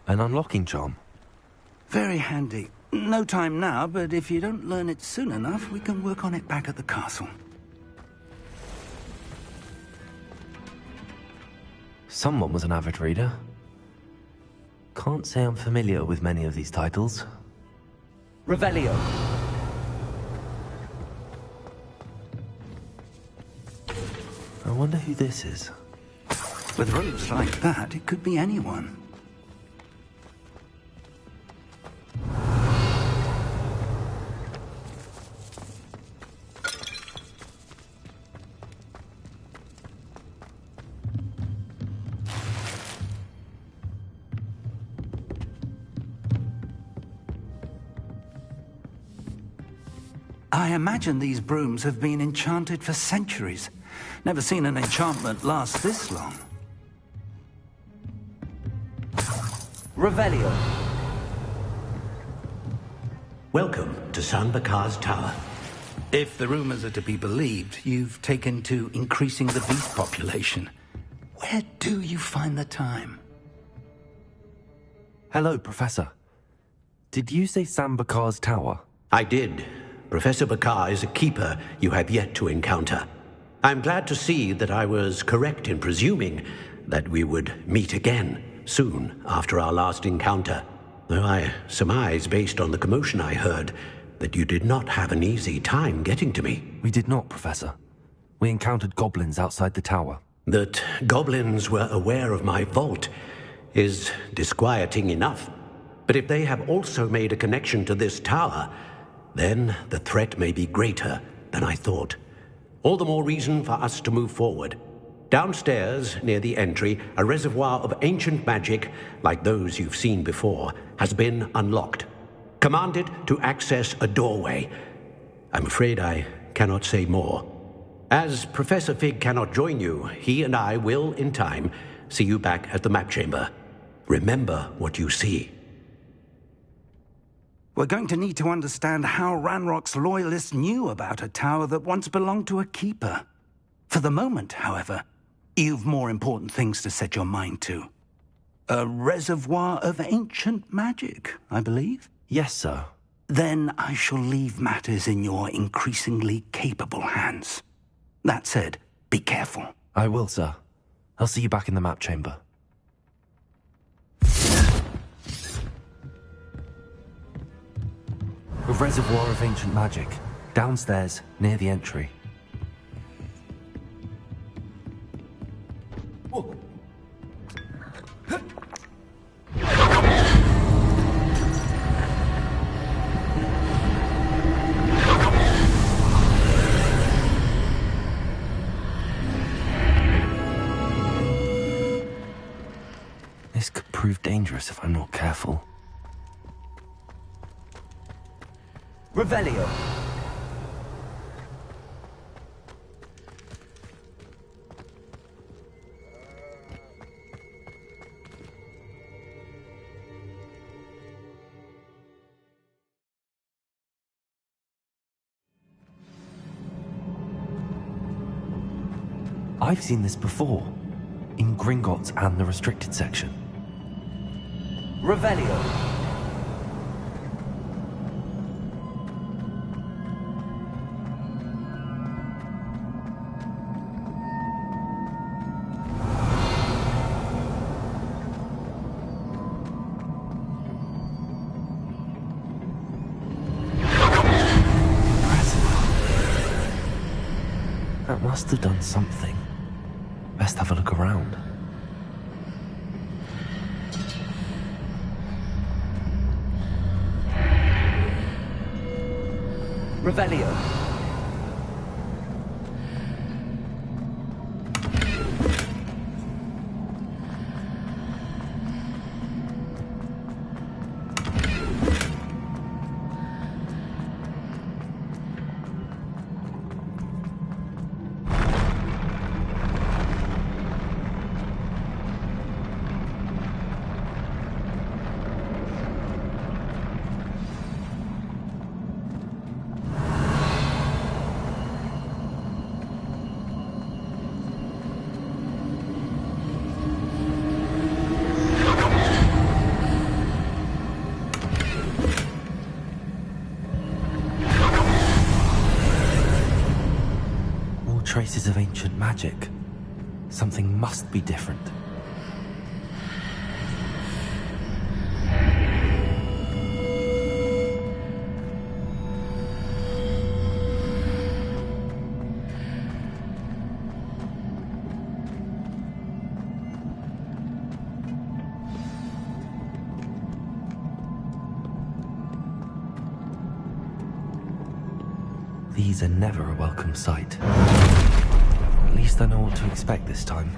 An unlocking charm. Very handy. No time now, but if you don't learn it soon enough, we can work on it back at the castle. Someone was an avid reader. Can't say I'm familiar with many of these titles. Revelio. I wonder who this is. With robes like that, it could be anyone. I imagine these brooms have been enchanted for centuries. Never seen an enchantment last this long. Revelio. Welcome to San Bakar's Tower. If the rumors are to be believed, you've taken to increasing the beast population. Where do you find the time? Hello, Professor. Did you say Sam Bakar's tower? I did. Professor Bakar is a keeper you have yet to encounter. I'm glad to see that I was correct in presuming that we would meet again soon after our last encounter, though I surmise, based on the commotion I heard, that you did not have an easy time getting to me. We did not, Professor. We encountered goblins outside the tower. That goblins were aware of my vault is disquieting enough. But if they have also made a connection to this tower, then the threat may be greater than I thought. All the more reason for us to move forward. Downstairs, near the entry, a reservoir of ancient magic, like those you've seen before, has been unlocked. Commanded to access a doorway. I'm afraid I cannot say more. As Professor Fig cannot join you, he and I will, in time, see you back at the map chamber. Remember what you see. We're going to need to understand how Ranrock's loyalists knew about a tower that once belonged to a keeper. For the moment, however, you've more important things to set your mind to. A reservoir of ancient magic, I believe? Yes, sir. Then I shall leave matters in your increasingly capable hands. That said, be careful. I will, sir. I'll see you back in the map chamber. A reservoir of ancient magic, downstairs, near the entry. This could prove dangerous if I'm not careful. Revelio. I've seen this before, in Gringotts and the restricted section. Revelio. That must have done something. Best have a look around. Revelio. traces of ancient magic. Something must be different. These are never a welcome sight. At least I know what to expect this time.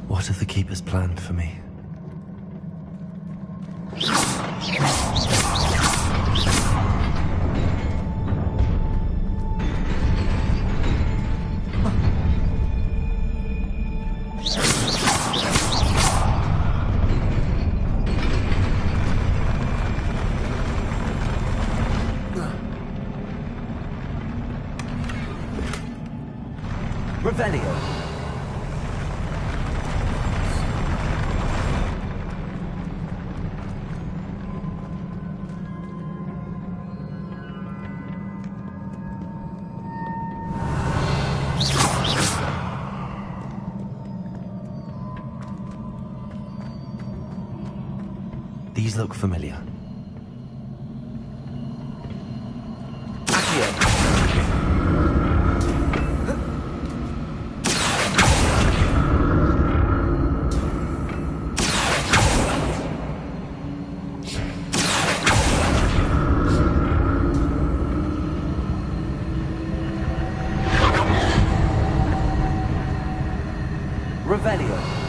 What have the Keepers planned for me? Revelio. These look familiar. Revelio.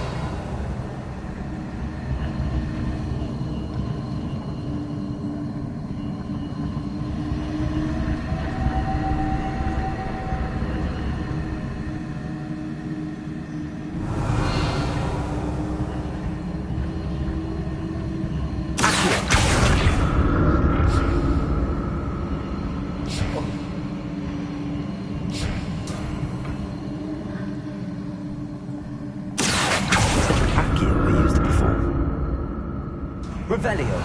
Revelio.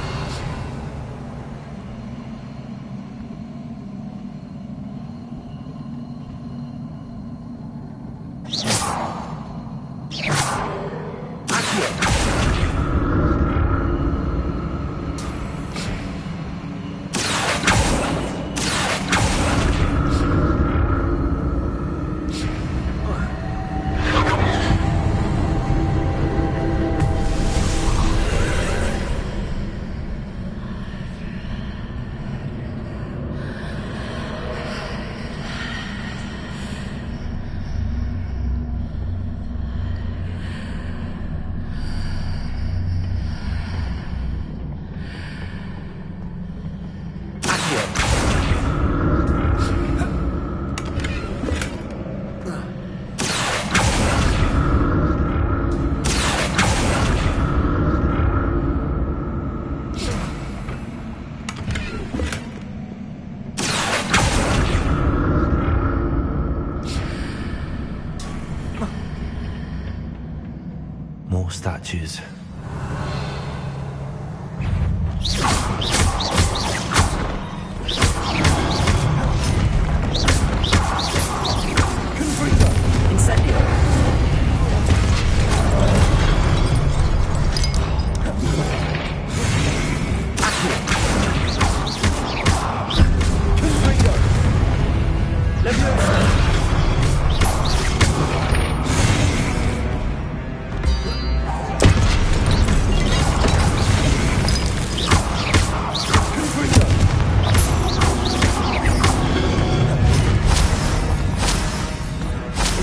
More statues.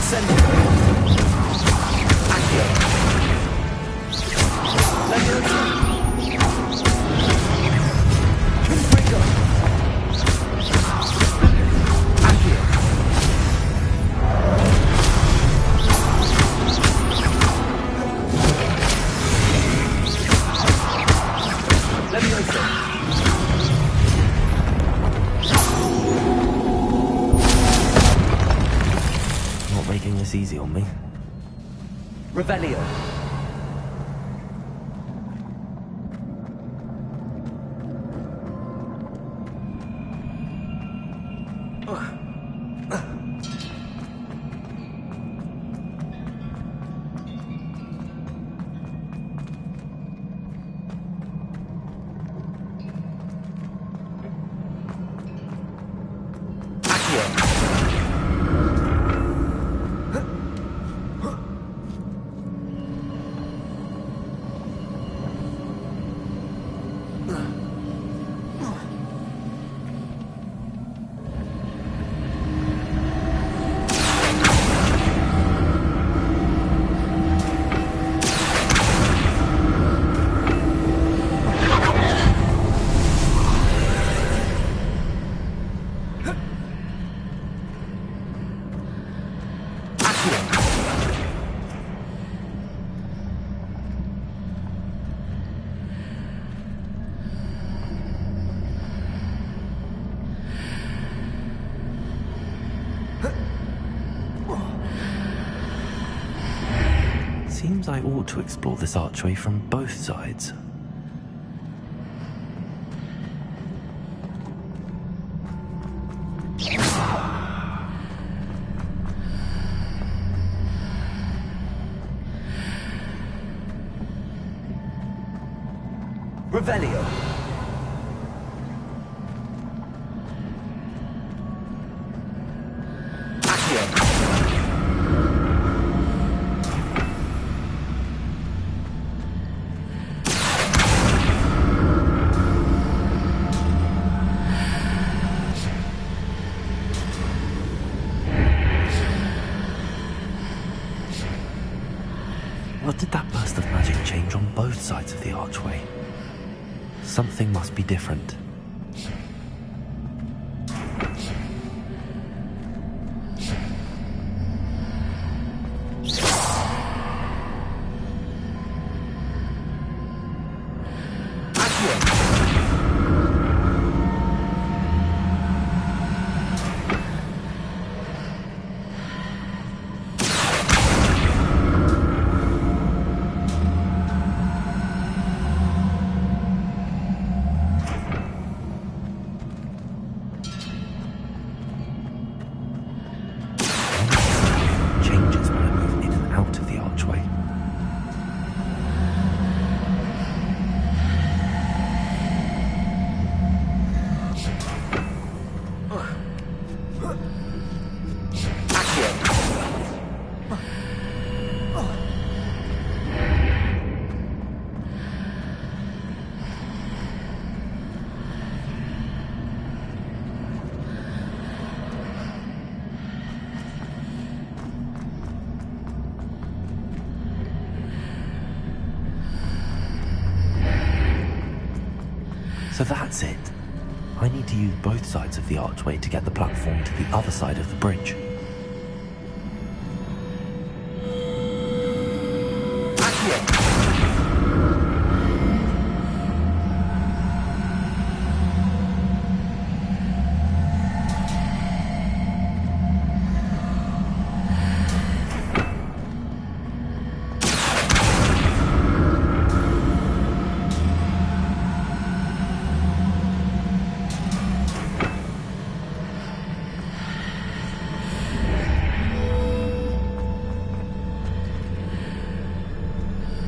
Not making this easy on me. Revelio. Seems I ought to explore this archway from both sides. Revelio. What did that burst of magic change on both sides of the archway? Something must be different. Changes when I move in and out of the archway. So that's it. I need to use both sides of the archway to get the platform to the other side of the bridge.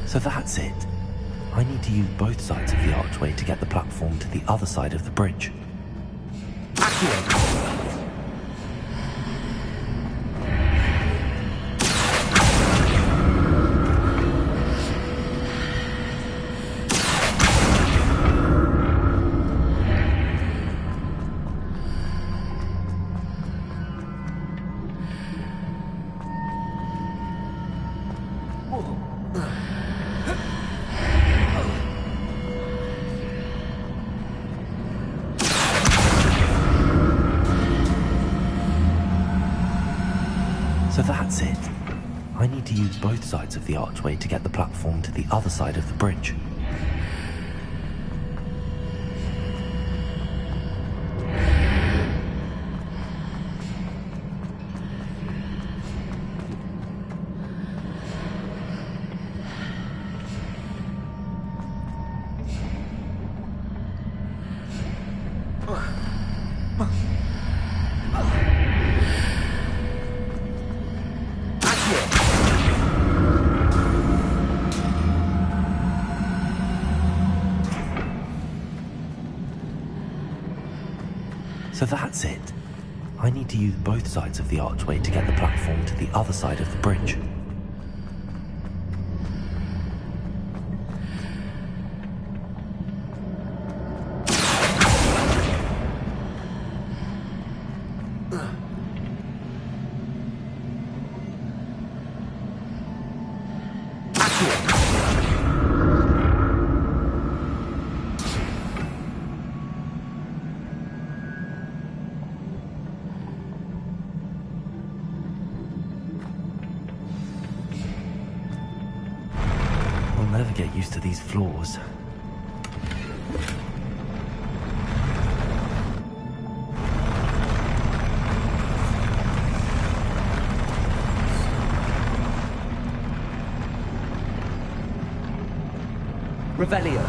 So that's it. I need to use both sides of the archway to get the platform to the other side of the bridge. So that's it. I need to use both sides of the archway to get the platform to the other side of the bridge. So that's it. I need to use both sides of the archway to get the platform to the other side of the bridge. I'll never get used to these floors. Revelio.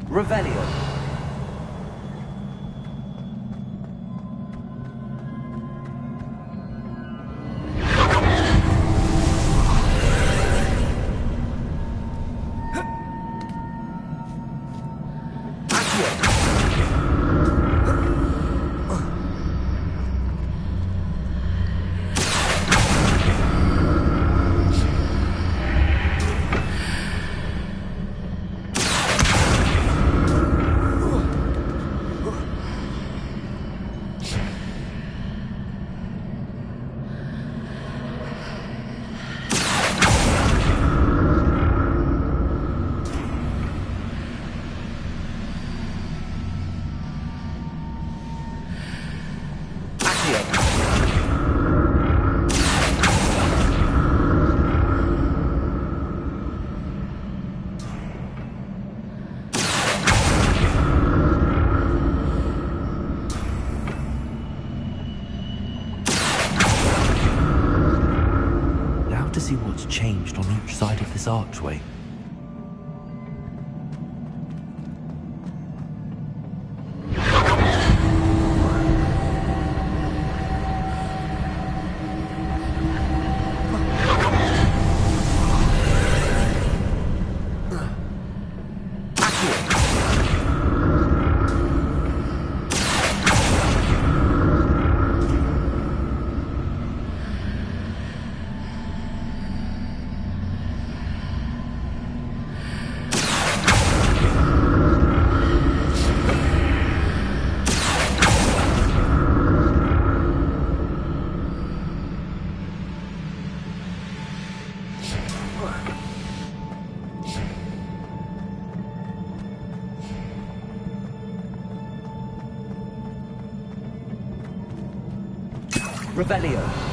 Revelio. To see what's changed on each side of this archway. Revelio.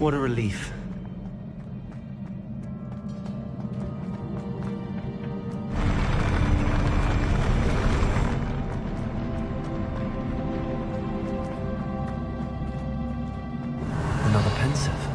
What a relief. Another pensive.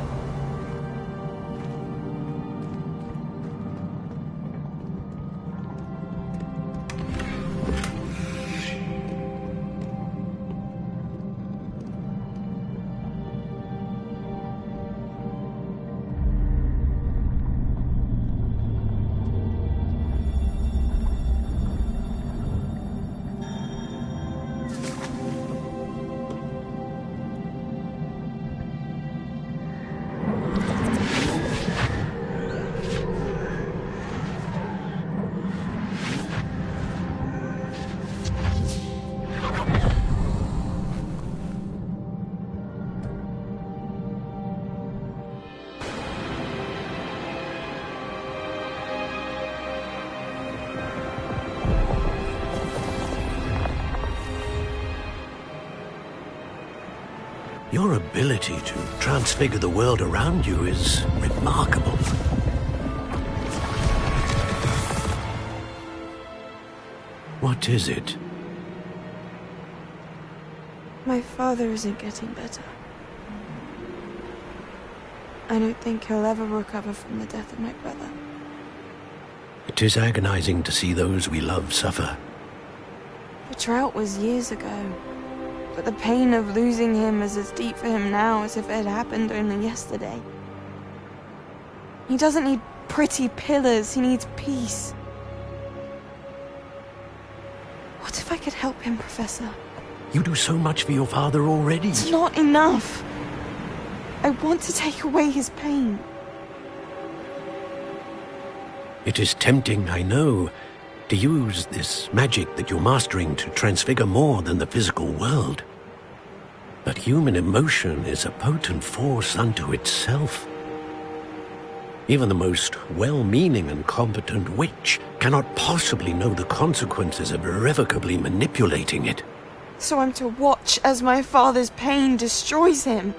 Your ability to transfigure the world around you is remarkable. What is it? My father isn't getting better. I don't think he'll ever recover from the death of my brother. It is agonizing to see those we love suffer. The drought was years ago, but the pain of losing him is as deep for him now as if it had happened only yesterday. He doesn't need pretty pillars, he needs peace. What if I could help him, Professor? You do so much for your father already. It's not enough. I want to take away his pain. It is tempting, I know, to use this magic that you're mastering to transfigure more than the physical world. But human emotion is a potent force unto itself. Even the most well-meaning and competent witch cannot possibly know the consequences of irrevocably manipulating it. So I'm to watch as my father's pain destroys him.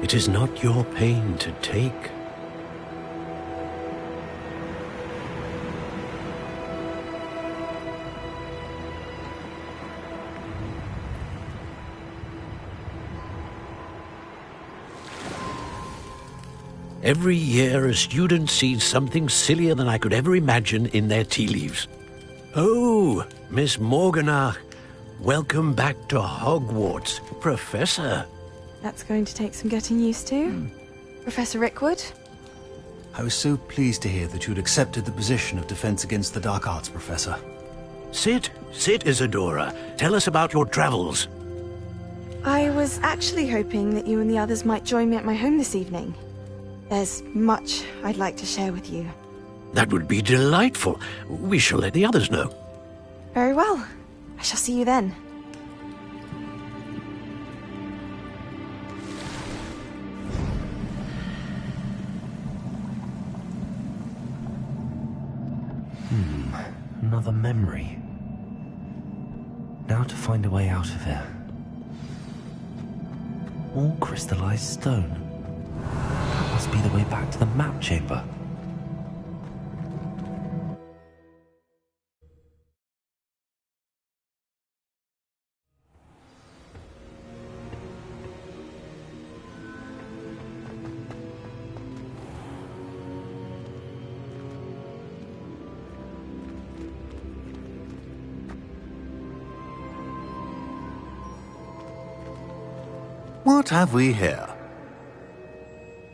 It is not your pain to take. Every year, a student sees something sillier than I could ever imagine in their tea leaves. Oh, Miss Morganach, welcome back to Hogwarts, Professor. That's going to take some getting used to. Professor Rickwood? I was so pleased to hear that you'd accepted the position of Defense Against the Dark Arts, Professor. Sit, Isadora. Tell us about your travels. I was actually hoping that you and the others might join me at my home this evening. There's much I'd like to share with you. That would be delightful. We shall let the others know. Very well. I shall see you then. Another memory. Now to find a way out of here. All crystallized stone. That must be the way back to the map chamber. What have we here?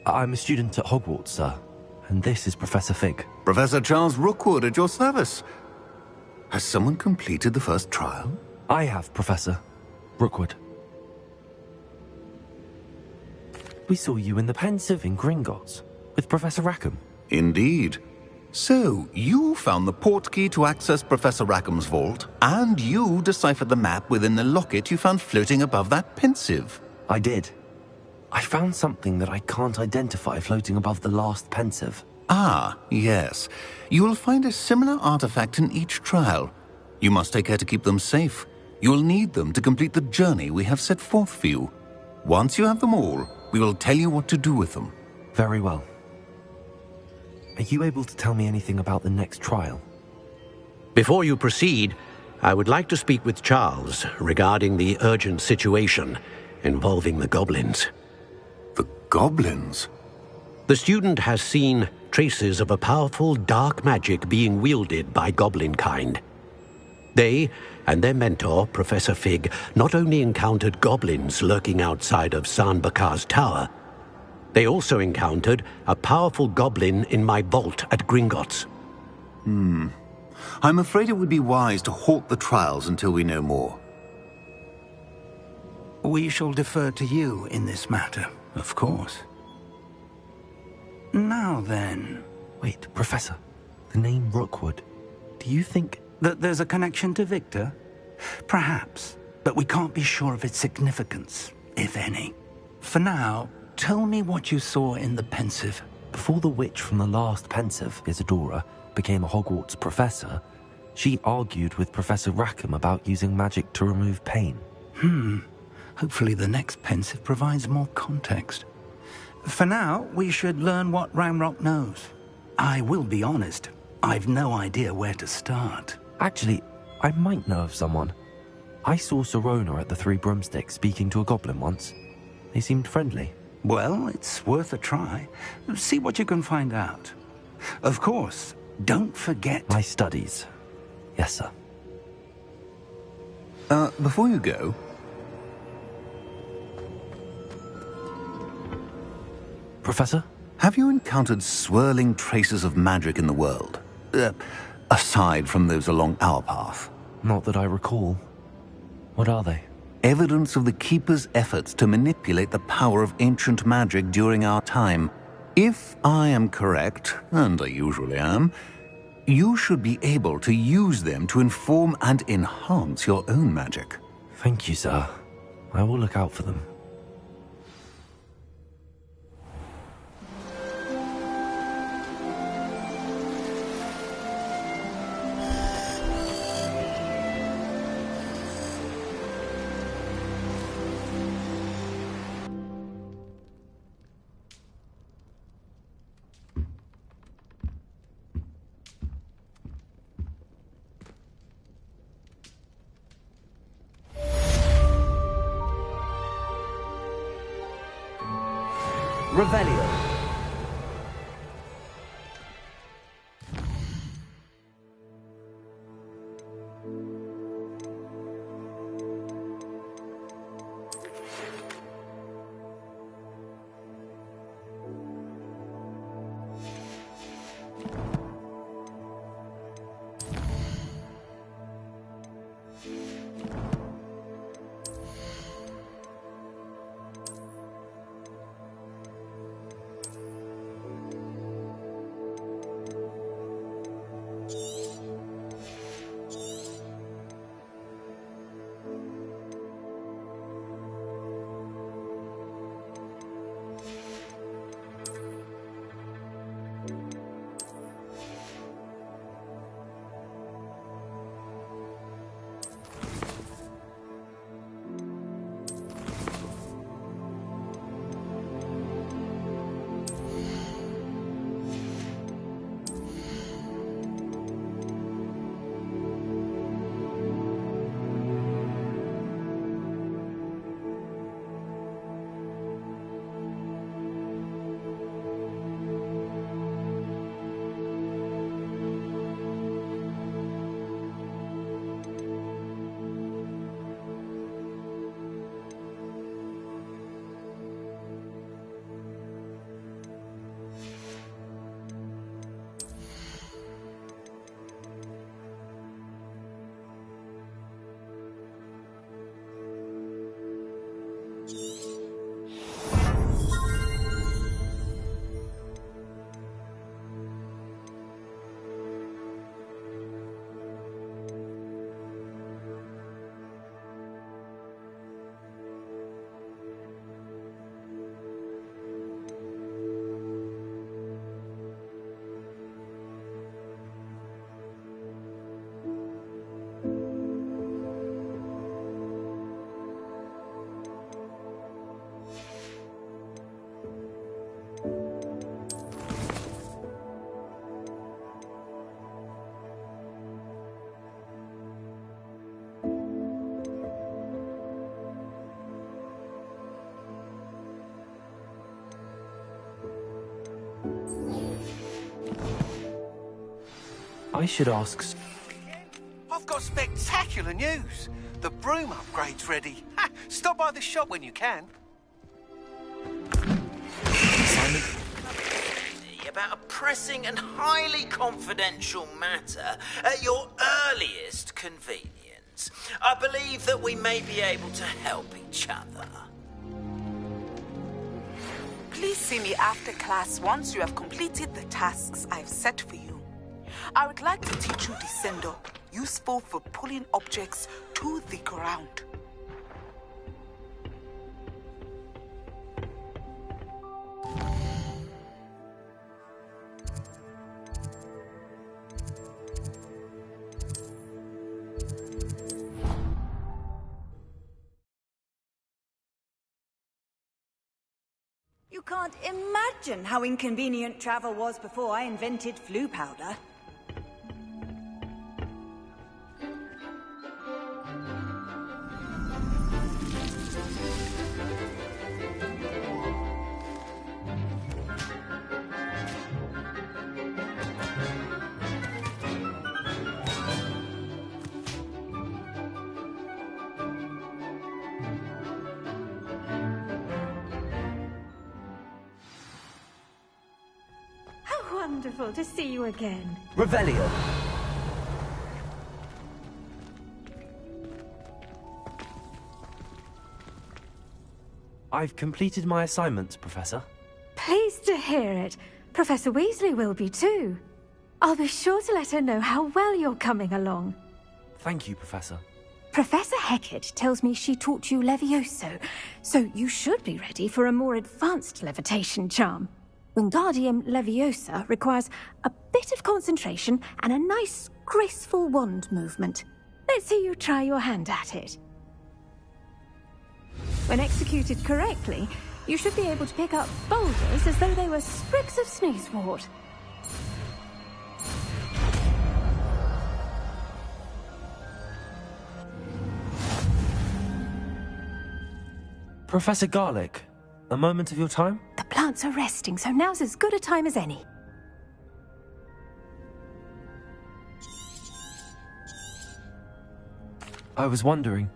I'm a student at Hogwarts, sir. And this is Professor Fig. Professor Charles Rookwood at your service. Has someone completed the first trial? I have, Professor. Rookwood. We saw you in the Pensive in Gringotts, with Professor Rackham. Indeed. So, you found the portkey to access Professor Rackham's vault, and you deciphered the map within the locket you found floating above that Pensive. I did. I found something that I can't identify floating above the last Pensive. Ah, yes. You will find a similar artifact in each trial. You must take care to keep them safe. You will need them to complete the journey we have set forth for you. Once you have them all, we will tell you what to do with them. Very well. Are you able to tell me anything about the next trial? Before you proceed, I would like to speak with Charles regarding the urgent situation involving the goblins. The goblins? The student has seen traces of a powerful dark magic being wielded by goblin kind. They and their mentor, Professor Fig, not only encountered goblins lurking outside of San Bakar's tower, they also encountered a powerful goblin in my vault at Gringotts. I'm afraid it would be wise to halt the trials until we know more. We shall defer to you in this matter, of course. Now then... Wait, Professor. The name Rookwood. Do you think... that there's a connection to Victor? Perhaps, but we can't be sure of its significance, if any. For now, tell me what you saw in the Pensive. Before the witch from the last Pensive, Isadora, became a Hogwarts professor, she argued with Professor Rackham about using magic to remove pain. Hopefully the next pensive provides more context. For now, we should learn what Ranrock knows. I will be honest, I've no idea where to start. Actually, I might know of someone. I saw Sirona at the Three Broomsticks speaking to a goblin once. They seemed friendly. Well, it's worth a try. See what you can find out. Of course, don't forget... My studies. Yes, sir. Before you go... Professor? Have you encountered swirling traces of magic in the world? Aside from those along our path? Not that I recall. What are they? Evidence of the Keeper's efforts to manipulate the power of ancient magic during our time. If I am correct, and I usually am, you should be able to use them to inform and enhance your own magic. Thank you, sir. I will look out for them. Revelio. I should ask... I've got spectacular news. The broom upgrade's ready. Ha, stop by the shop when you can. Simon? About a pressing and highly confidential matter at your earliest convenience. I believe that we may be able to help each other. Please see me after class once you have completed the tasks I've set for you. I would like to teach you Descendo, useful for pulling objects to the ground. can't imagine how inconvenient travel was before I invented flu powder. Wonderful to see you again. Revelio. I've completed my assignments, Professor. Pleased to hear it. Professor Weasley will be too. I'll be sure to let her know how well you're coming along. Thank you, Professor. Professor Hecat tells me she taught you Levioso, so you should be ready for a more advanced levitation charm. Wingardium Leviosa requires a bit of concentration and a nice, graceful wand movement. Let's see you try your hand at it. When executed correctly, you should be able to pick up boulders as though they were sprigs of sneezewort. Professor Garlick, a moment of your time? The plants are resting, so now's as good a time as any. I was wondering,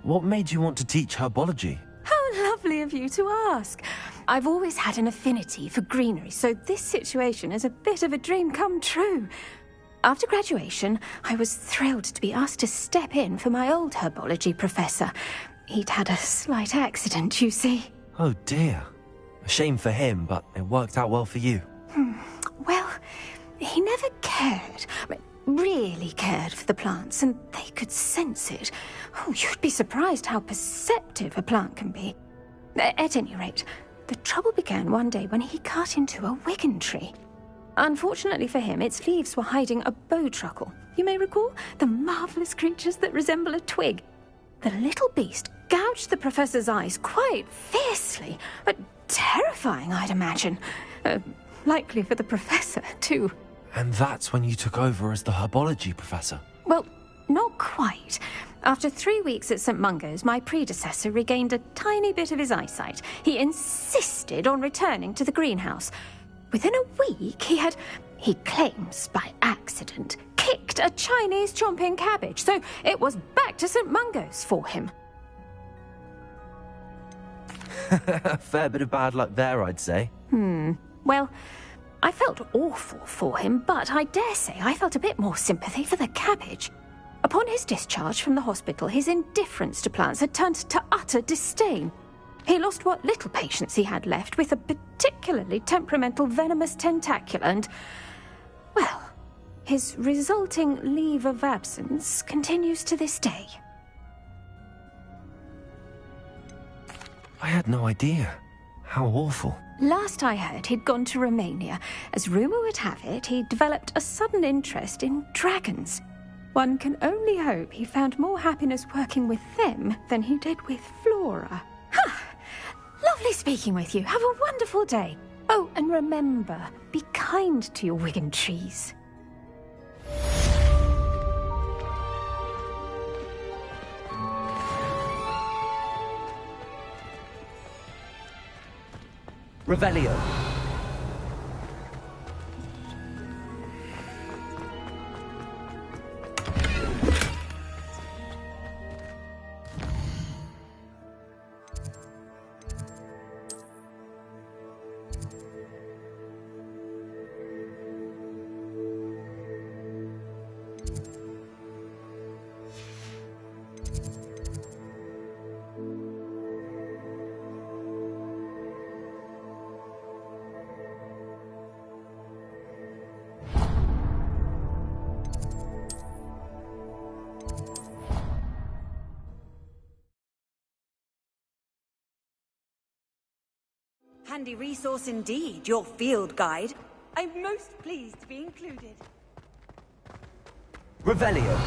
what made you want to teach herbology? How lovely of you to ask. I've always had an affinity for greenery, so this situation is a bit of a dream come true. After graduation, I was thrilled to be asked to step in for my old herbology professor. He'd had a slight accident, you see. Oh dear. A shame for him, but it worked out well for you. Well, he never cared. Really cared for the plants, and they could sense it. Oh, you'd be surprised how perceptive a plant can be. At any rate, the trouble began one day when he cut into a Wigan tree. Unfortunately for him, its leaves were hiding a bowtruckle. You may recall the marvellous creatures that resemble a twig. The little beast gouged the professor's eyes quite fiercely, but terrifying, I'd imagine. Likely for the professor, too. And that's when you took over as the herbology professor? Well, not quite. After 3 weeks at St. Mungo's, my predecessor regained a tiny bit of his eyesight. He insisted on returning to the greenhouse. Within a week, he claims by accident, kicked a Chinese chomping cabbage, so it was back to St. Mungo's for him. A fair bit of bad luck there, I'd say. Well, I felt awful for him, but I dare say I felt a bit more sympathy for the cabbage. Upon his discharge from the hospital, his indifference to plants had turned to utter disdain. He lost what little patience he had left with a particularly temperamental venomous tentacula and, well, his resulting leave of absence continues to this day. I had no idea. How awful. Last I heard, he'd gone to Romania. As rumour would have it, he developed a sudden interest in dragons. One can only hope he found more happiness working with them than he did with Flora. Lovely speaking with you. Have a wonderful day. Oh, and remember, be kind to your Wigan trees. Revelio. Handy resource indeed, your field guide. I'm most pleased to be included. Revelio.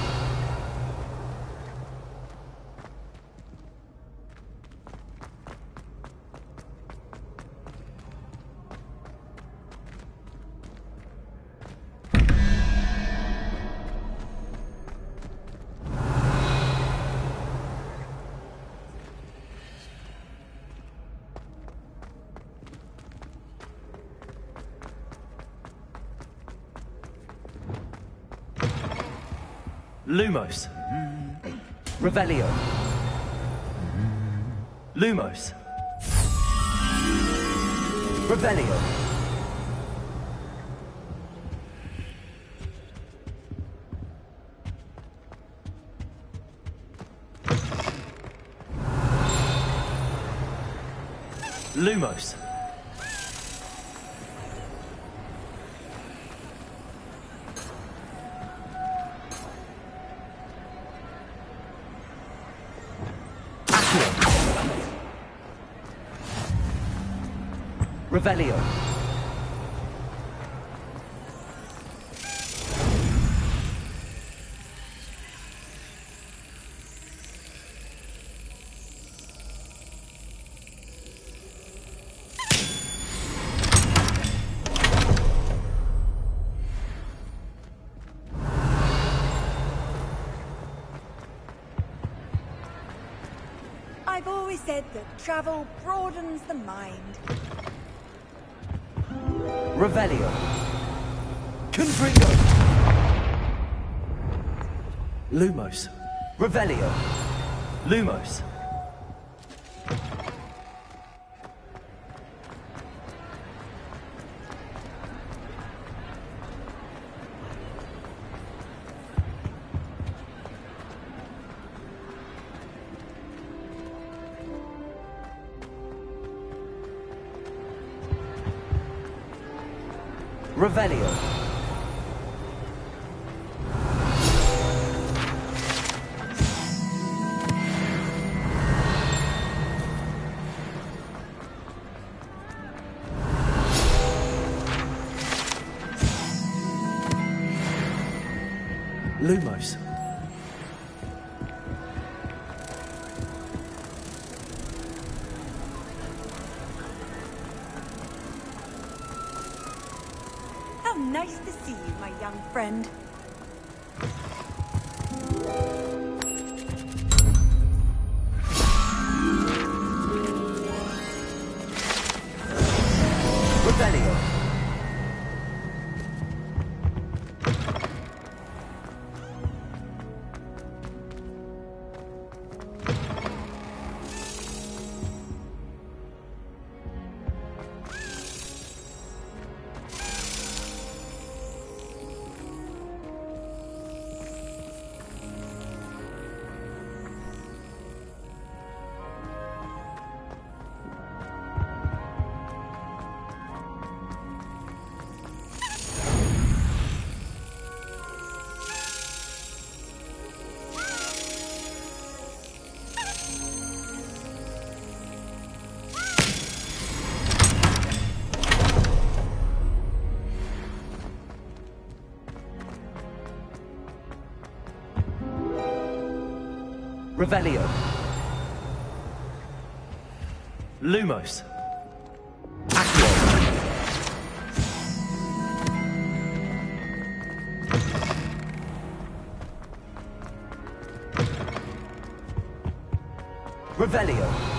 Lumos. Revelio. Lumos. Revelio. Lumos. Revelio. I've always said that travel broadens the mind. Revelio. Confringo. Lumos. Revelio. Lumos. Revelio. Lumos. How nice to see you, my young friend. Revelio. Revelio. Lumos. Accio. Revelio.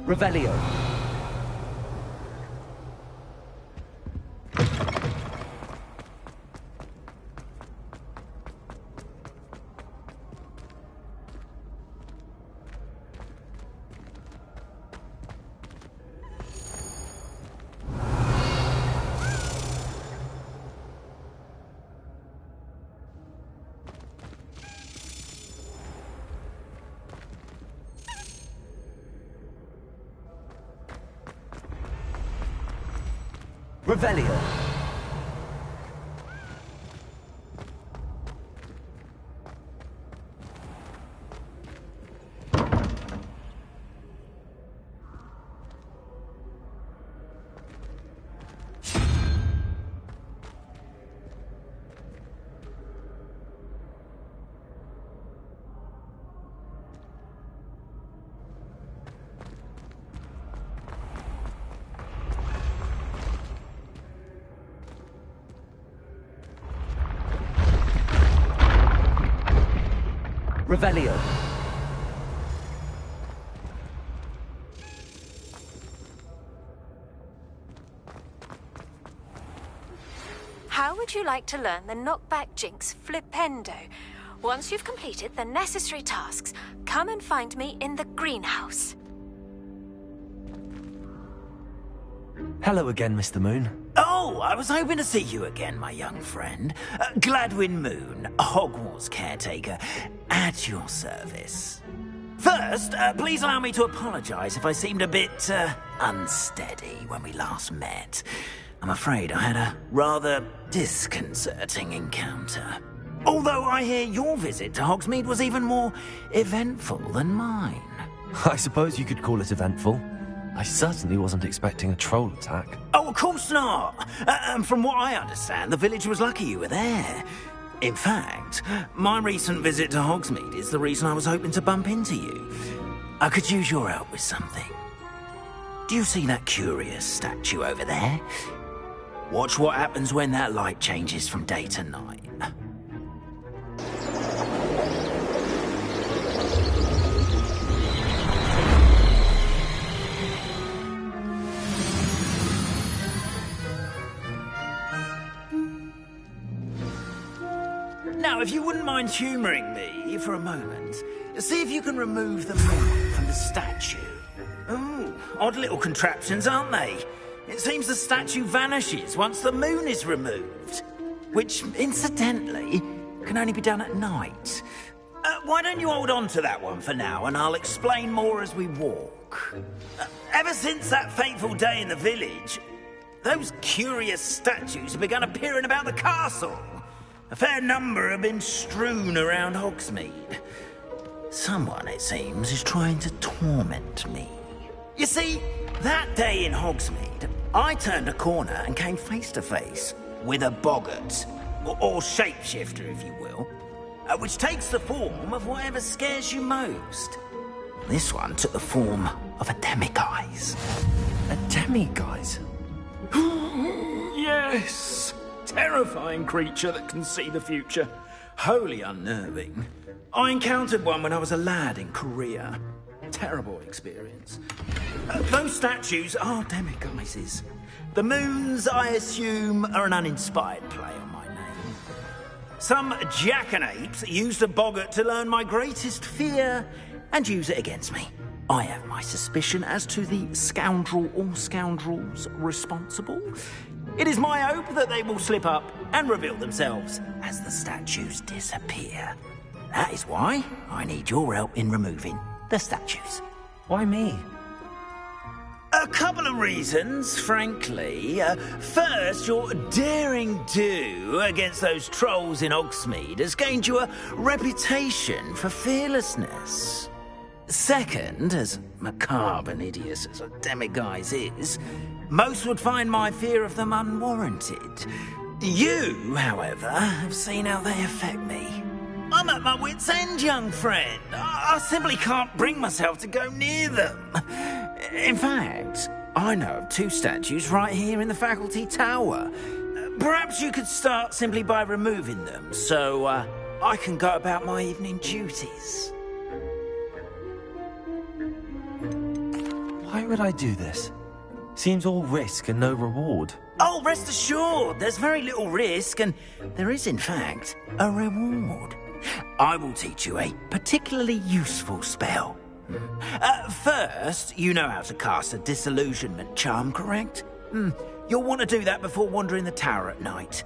Revelio. Revelio. Revelio. How would you like to learn the knockback jinx flipendo? Once you've completed the necessary tasks, come and find me in the greenhouse. Hello again, Mr. Moon. Oh, I was hoping to see you again, my young friend. Gladwin Moon, Hogwarts caretaker, at your service. First, please allow me to apologize if I seemed a bit, unsteady when we last met. I'm afraid I had a rather disconcerting encounter. Although I hear your visit to Hogsmeade was even more eventful than mine. I suppose you could call it eventful. I certainly wasn't expecting a troll attack. Oh, of course not. From what I understand, the village was lucky you were there. In fact, my recent visit to Hogsmeade is the reason I was hoping to bump into you. I could use your help with something. Do you see that curious statue over there? Watch what happens when that light changes from day to night. Now, if you wouldn't mind humouring me for a moment, see if you can remove the moon from the statue. Ooh, odd little contraptions, aren't they? It seems the statue vanishes once the moon is removed. Which, incidentally, can only be done at night. Why don't you hold on to that one for now, and I'll explain more as we walk. Ever since that fateful day in the village, those curious statues have begun appearing about the castle. A fair number have been strewn around Hogsmeade. Someone, it seems, is trying to torment me. You see, that day in Hogsmeade, I turned a corner and came face to face with a boggart, or shapeshifter, if you will, which takes the form of whatever scares you most. This one took the form of a demiguise. A demiguise? Yes! Terrifying creature that can see the future. Wholly unnerving. I encountered one when I was a lad in Korea. Terrible experience. Those statues are demiguises. The moons, I assume, are an uninspired play on my name. Some jackanapes used a boggart to learn my greatest fear and use it against me. I have my suspicion as to the scoundrel or scoundrels responsible. It is my hope that they will slip up and reveal themselves as the statues disappear. That is why I need your help in removing the statues. Why me? A couple of reasons, frankly. First, your daring do against those trolls in Hogsmeade has gained you a reputation for fearlessness. Second, as macabre and hideous as a demiguise is, most would find my fear of them unwarranted. You, however, have seen how they affect me. I'm at my wit's end, young friend. I simply can't bring myself to go near them. In fact, I know of two statues right here in the faculty tower. Perhaps you could start simply by removing them, so I can go about my evening duties. Why would I do this? Seems all risk and no reward. Oh, rest assured, there's very little risk, and there is, in fact, a reward. I will teach you a particularly useful spell. First, you know how to cast a disillusionment charm, correct? You'll want to do that before wandering the tower at night.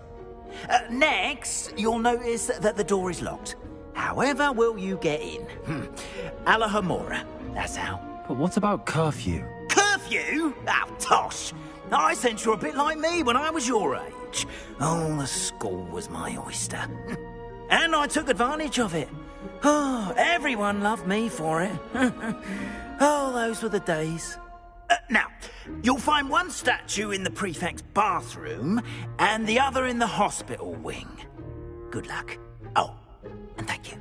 Next, you'll notice that the door is locked. However will you get in? Alahomora, that's how. But what about curfew? Curfew? you? Oh, tosh. I sense you're a bit like me when I was your age. Oh, the school was my oyster. And I took advantage of it. Oh, everyone loved me for it. Oh, those were the days. Now, you'll find one statue in the prefect's bathroom and the other in the hospital wing. Good luck. Oh, and thank you.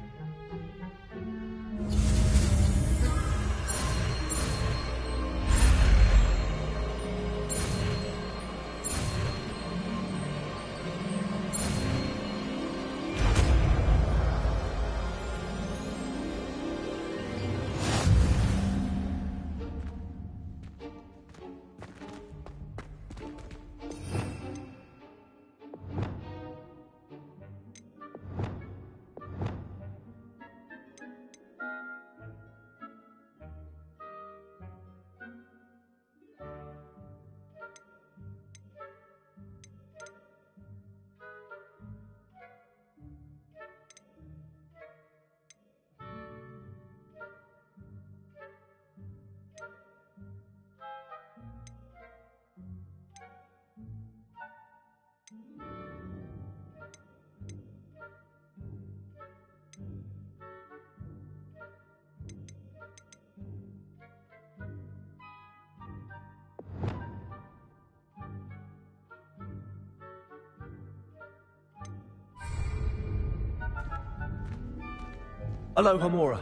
Hello, Homura.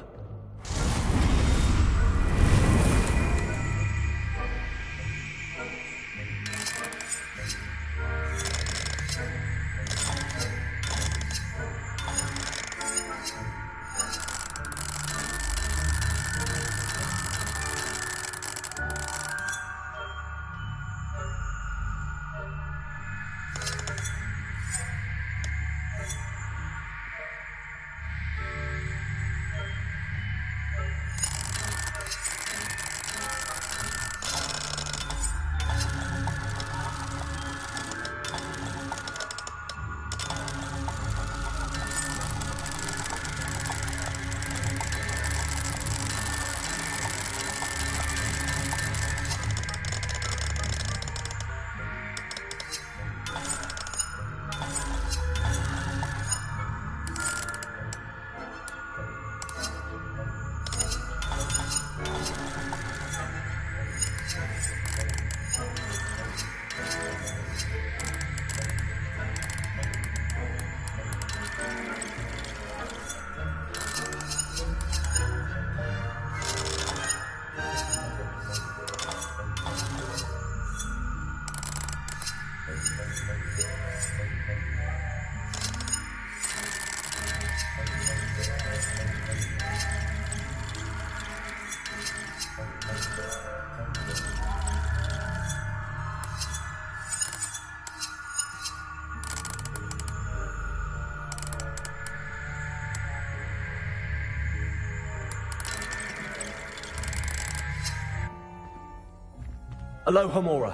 Hello, Homura.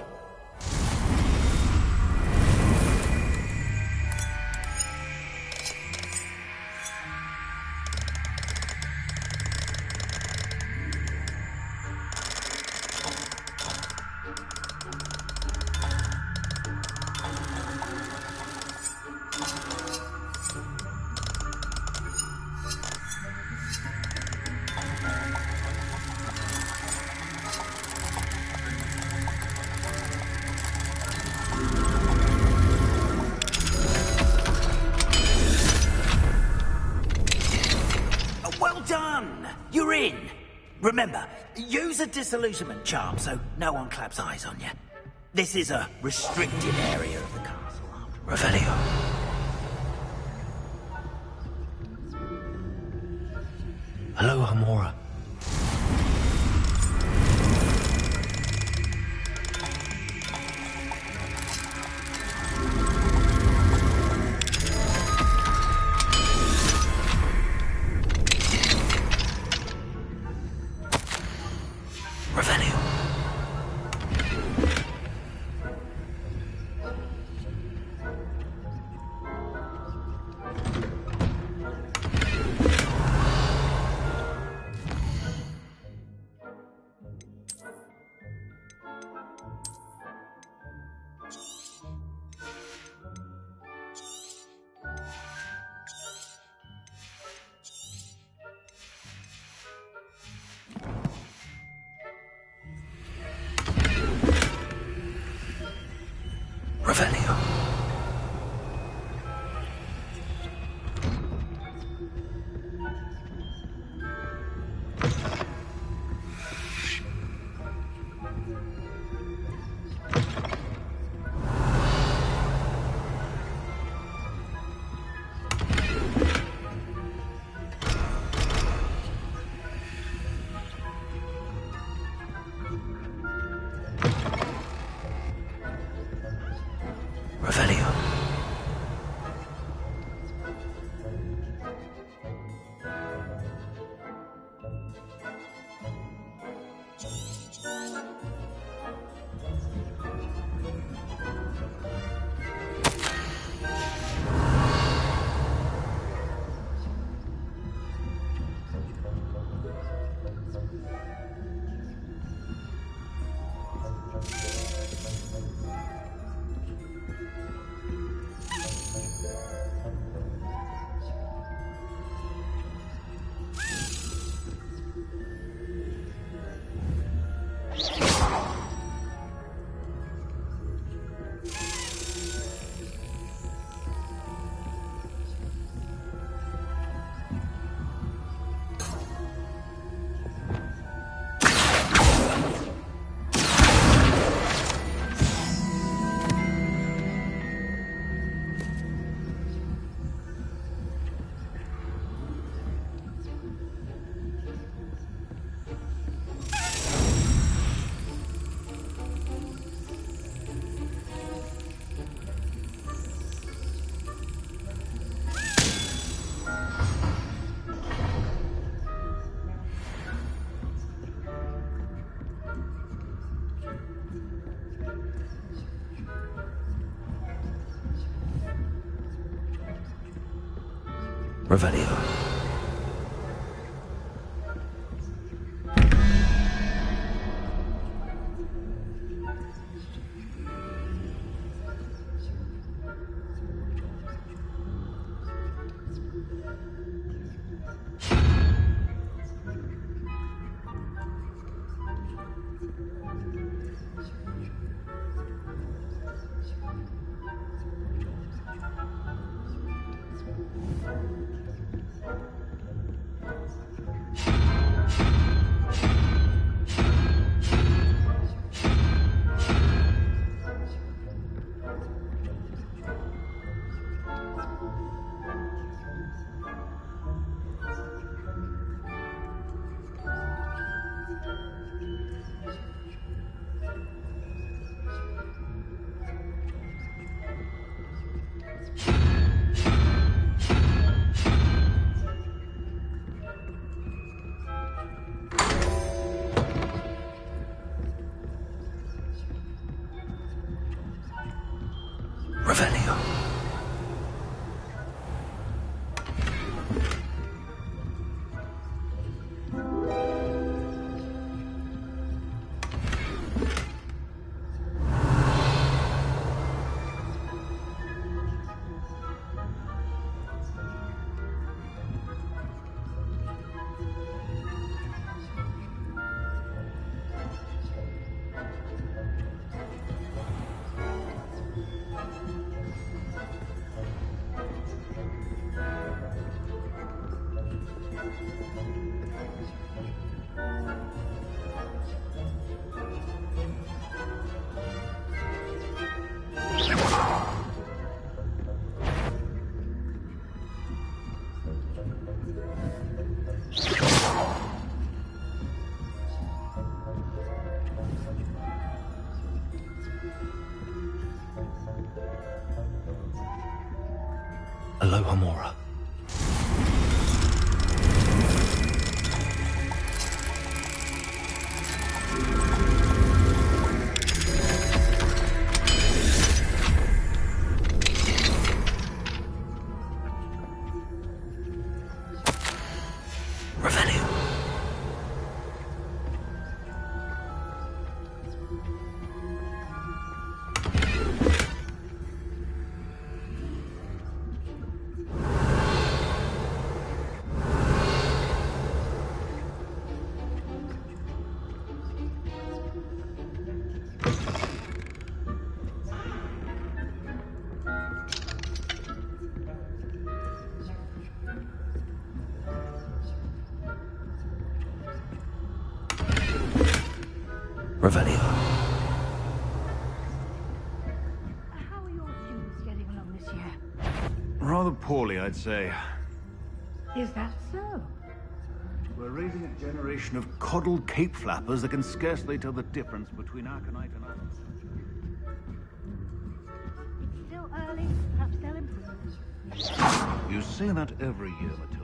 You're in. Remember, use a disillusionment charm so no one claps eyes on you. This is a restricted area of the castle. Revelio. Hello, Homura. Revelio. Revelio. Aloha Mora. Revelio. Revelio. How are your students getting along this year? Rather poorly, I'd say. Is that so? We're raising a generation of coddled cape flappers that can scarcely tell the difference between Arcanite and us. It's still early. Perhaps they'll improve. You say that every year, Matilda.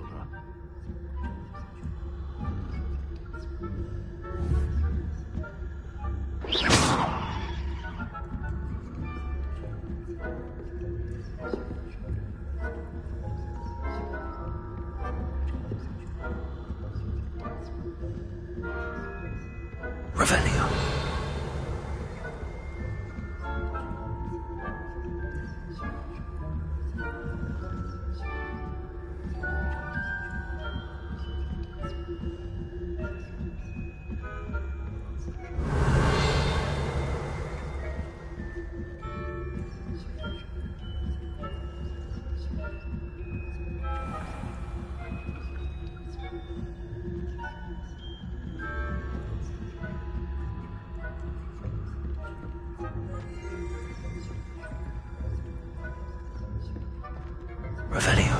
Revelio.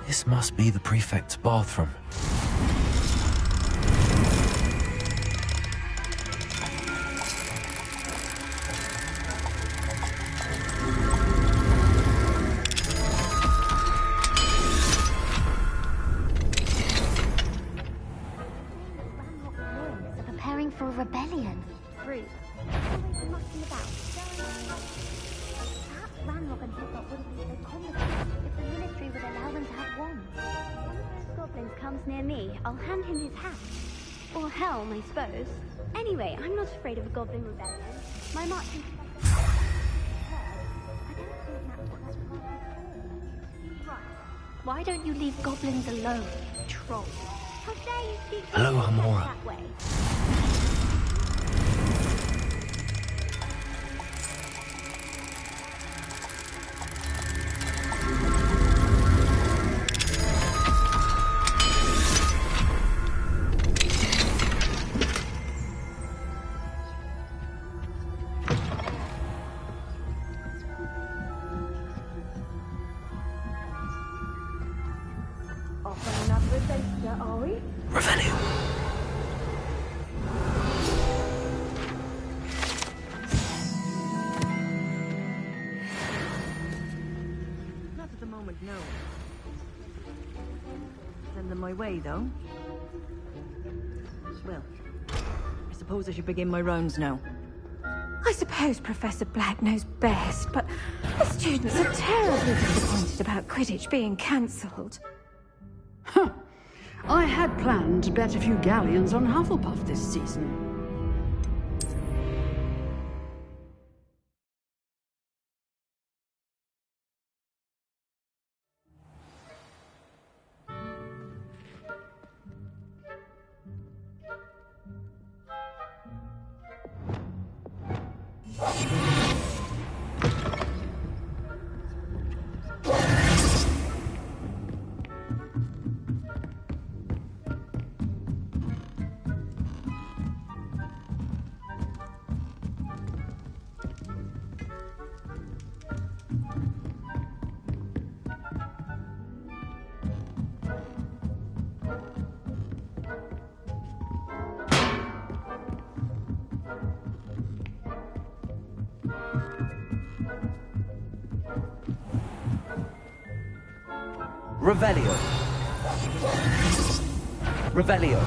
This must be the prefect's bathroom. Preparing for a rebellion. Rude. Always mucking about. Perhaps Ranrock and Hilltop wouldn't be so complicated if the military would allow them to have wands. One of those goblins comes near me, I'll hand him his hat. Or helm, I suppose. Anyway, I'm not afraid of a goblin rebellion. My marching... Why don't you leave goblins alone, troll? How dare you speak to Hello, Hamora. that way? Off another adventure, are we? Revelio. Not at the moment, no. Send them my way, though. Well, I suppose I should begin my rounds now. I suppose Professor Black knows best, but the students are terribly disappointed about Quidditch being cancelled. Huh. I had planned to bet a few galleons on Hufflepuff this season. Revelio. Revelio.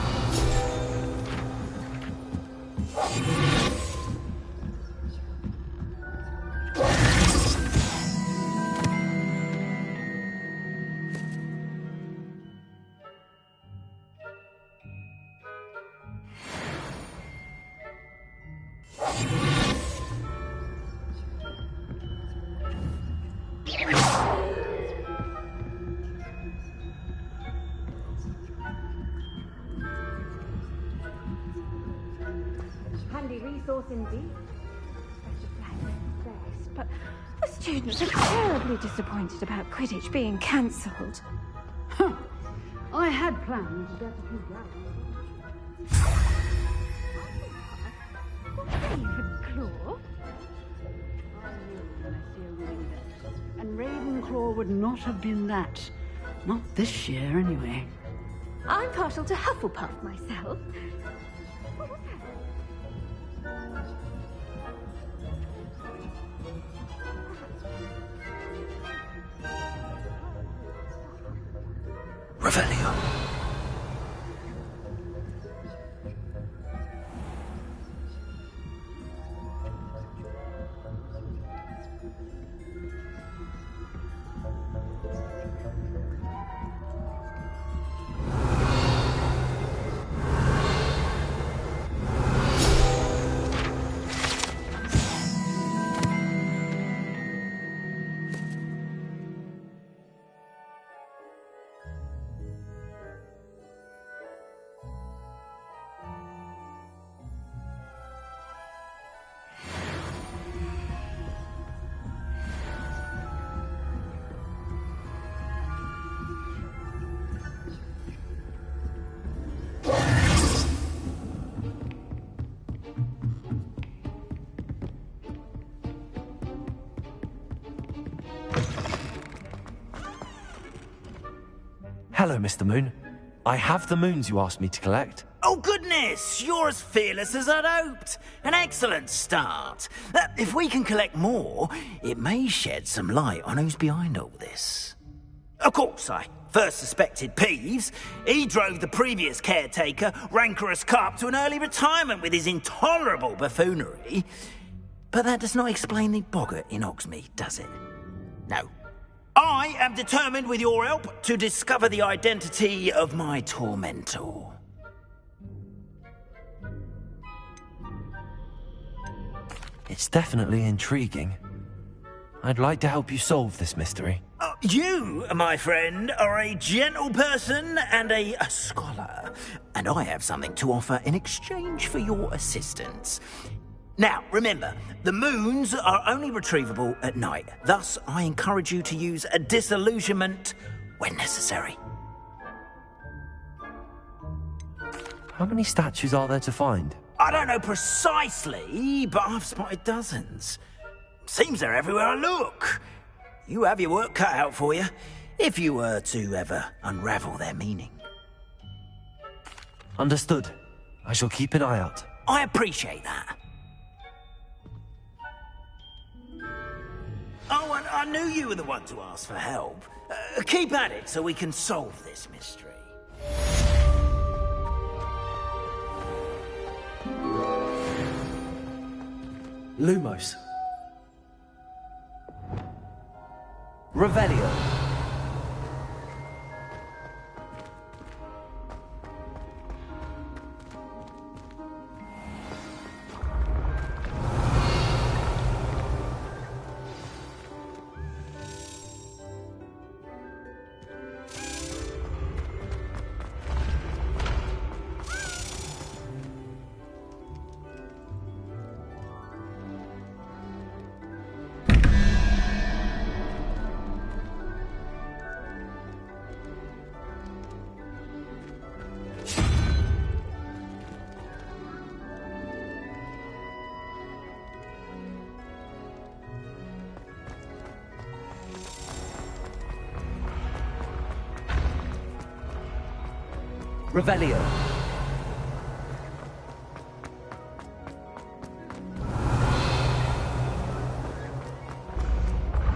Handy resource indeed. Professor Black knows best, but the students are terribly disappointed about Quidditch being cancelled. Huh. I had planned to bet a few galleons. Ravenclaw? I knew when I see a winning bet. And Ravenclaw would not have been that. Not this year, anyway. I'm partial to Hufflepuff myself. Revelio. Hello, Mr. Moon. I have the moons you asked me to collect. Oh, goodness! You're as fearless as I'd hoped. An excellent start. If we can collect more, it may shed some light on who's behind all this. Of course, I first suspected Peeves. He drove the previous caretaker, Rancorous Carp, to an early retirement with his intolerable buffoonery. But that does not explain the boggart in Hogsmeade, does it? No. I am determined, with your help, to discover the identity of my tormentor. It's definitely intriguing. I'd like to help you solve this mystery. You, my friend, are a gentle person and a scholar, and I have something to offer in exchange for your assistance. Now, remember, the moons are only retrievable at night. Thus, I encourage you to use a disillusionment when necessary. How many statues are there to find? I don't know precisely, but I've spotted dozens. Seems they're everywhere I look. You have your work cut out for you, if you were to ever unravel their meaning. Understood. I shall keep an eye out. I appreciate that. Oh, and I knew you were the one to ask for help. Keep at it so we can solve this mystery. Lumos. Revelio. Revelio.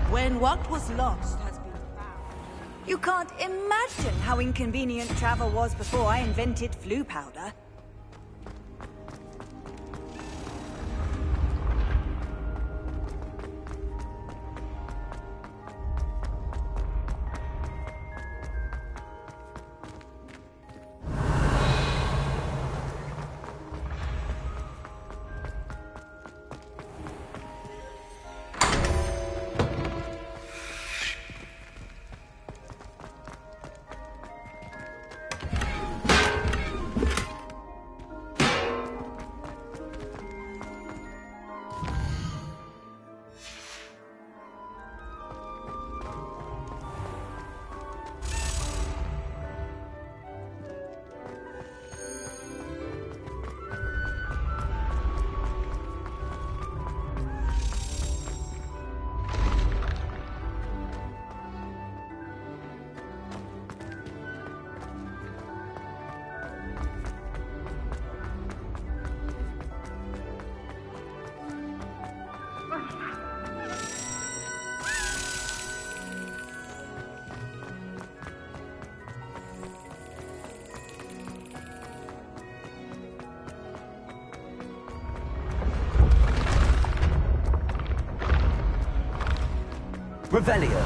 When what was lost has been found. You can't imagine how inconvenient travel was before I invented flu powder. Revelio.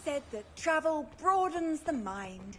said that travel broadens the mind.